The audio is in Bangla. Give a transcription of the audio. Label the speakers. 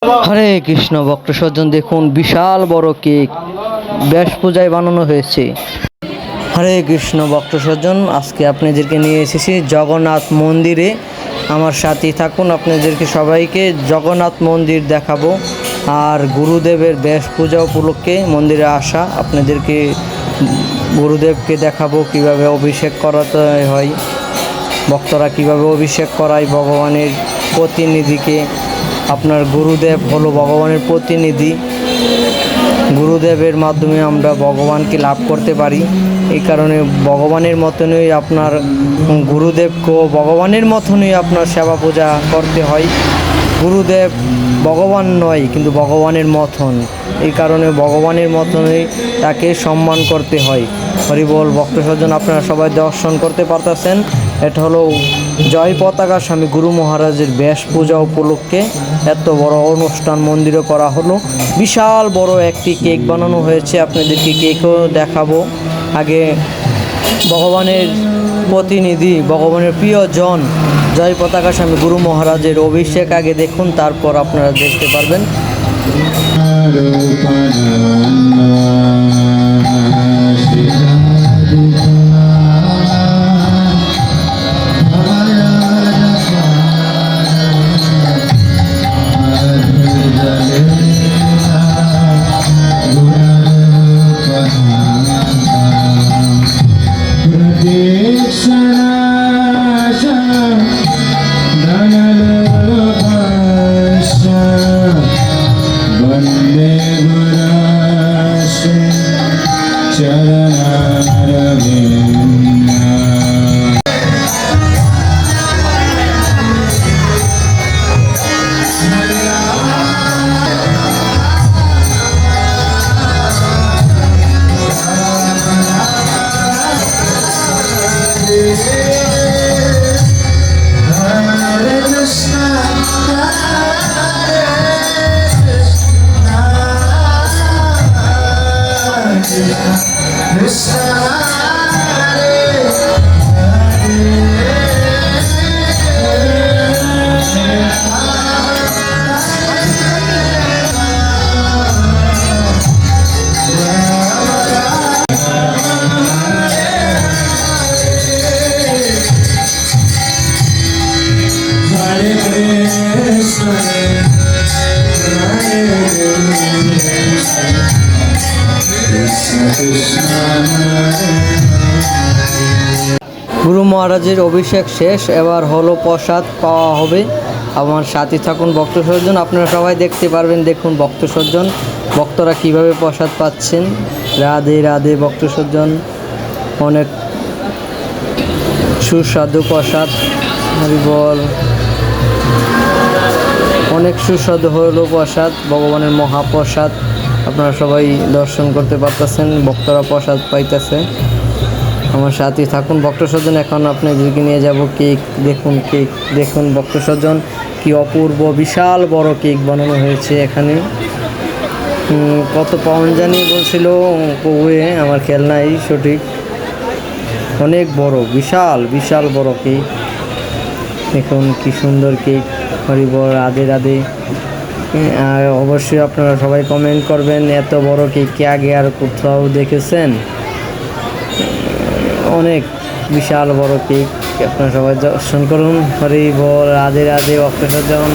Speaker 1: হরে কৃষ্ণ ভক্ত সজ্জন, দেখুন বিশাল বড় কেক ব্যাস পূজায় বানানো হয়েছে। হরে কৃষ্ণ ভক্ত সজ্জন, আজকে আপনাদেরকে নিয়ে এসেছি জগন্নাথ মন্দিরে। আমার সাথে থাকুন, আপনাদেরকে সবাইকে জগন্নাথ মন্দির দেখাবো। আর গুরুদেবের ব্যাস পূজা উপলক্ষে মন্দিরে আসা, আপনাদেরকে গুরুদেবকে দেখাবো কিভাবে অভিষেক করাতে হয়, ভক্তরা কিভাবে অভিষেক করায় ভগবানের প্রতিনিধিকে। আপনার গুরুদেব হলো ভগবানের প্রতিনিধি, গুরুদেবের মাধ্যমে আমরা ভগবানকে লাভ করতে পারি। এই কারণে ভগবানের মতনই আপনার গুরুদেবকেও ভগবানের মতনই আপনার সেবা পূজা করতে হয়। গুরুদেব ভগবান নয়, কিন্তু ভগবানের মতন, এই কারণে ভগবানের মতনই তাকে সম্মান করতে হয়। হরিবল ভক্ত সজ্জন, আপনারা সবাই দর্শন করতে পারতেছেন। এটা হলো জয় পতাকা স্বামী গুরু মহারাজের ব্যাস পূজা উপলক্ষে এত বড় অনুষ্ঠান মন্দিরে করা হলো। বিশাল বড় একটি কেক বানানো হয়েছে, আপনাদেরকে কেকও দেখাবো। আগে ভগবানের প্রতিনিধি, ভগবানের প্রিয়জন জয় পতাকা স্বামী গুরু মহারাজের অভিষেক আগে দেখুন, তারপর আপনারা দেখতে পারবেন। গুরু মহারাজের অভিষেক শেষ, এবার হলো প্রসাদ পাওয়া হবে। আমার সাথে থাকুন ভক্ত সজ্জন, আপনারা সবাই দেখতে পারবেন। দেখুন ভক্ত সজ্জন, ভক্তরা কিভাবে প্রসাদ পাচ্ছেন। রাধে রাধে ভক্ত সজ্জন, অনেক সুস্বাদু প্রসাদ। হরিবল, অনেক সুস্বাদু হলো প্রসাদ, ভগবানের মহাপ্রসাদ। আপনারা সবাই দর্শন করতে পারতেছেন, ভক্তরা প্রসাদ পাইতেছে। আমার সাথে থাকুন ভক্ত সজ্জন, এখন আপনাদেরকে নিয়ে যাব কেক। দেখুন কেক দেখুন ভক্ত সজ্জন, কি অপূর্ব বিশাল বড় কেক বানানো হয়েছে এখানে। কত পাউন্ড জানি বলছিল কৌয়ে, আমার খেয়াল নাই সঠিক। অনেক বড়, বিশাল বিশাল বড় কেক। দেখুন কি সুন্দর কেক। হরিবল, রাধে রাধে। আর অবশ্যই আপনারা সবাই কমেন্ট করবেন, এত বড় কেক কি আগে আর কোথাও দেখেছেন? অনেক বিশাল বড় কেক, আপনারা সবাই দর্শন করুন। হরিবল, রাধে রাধে ভক্ত সজ্জন।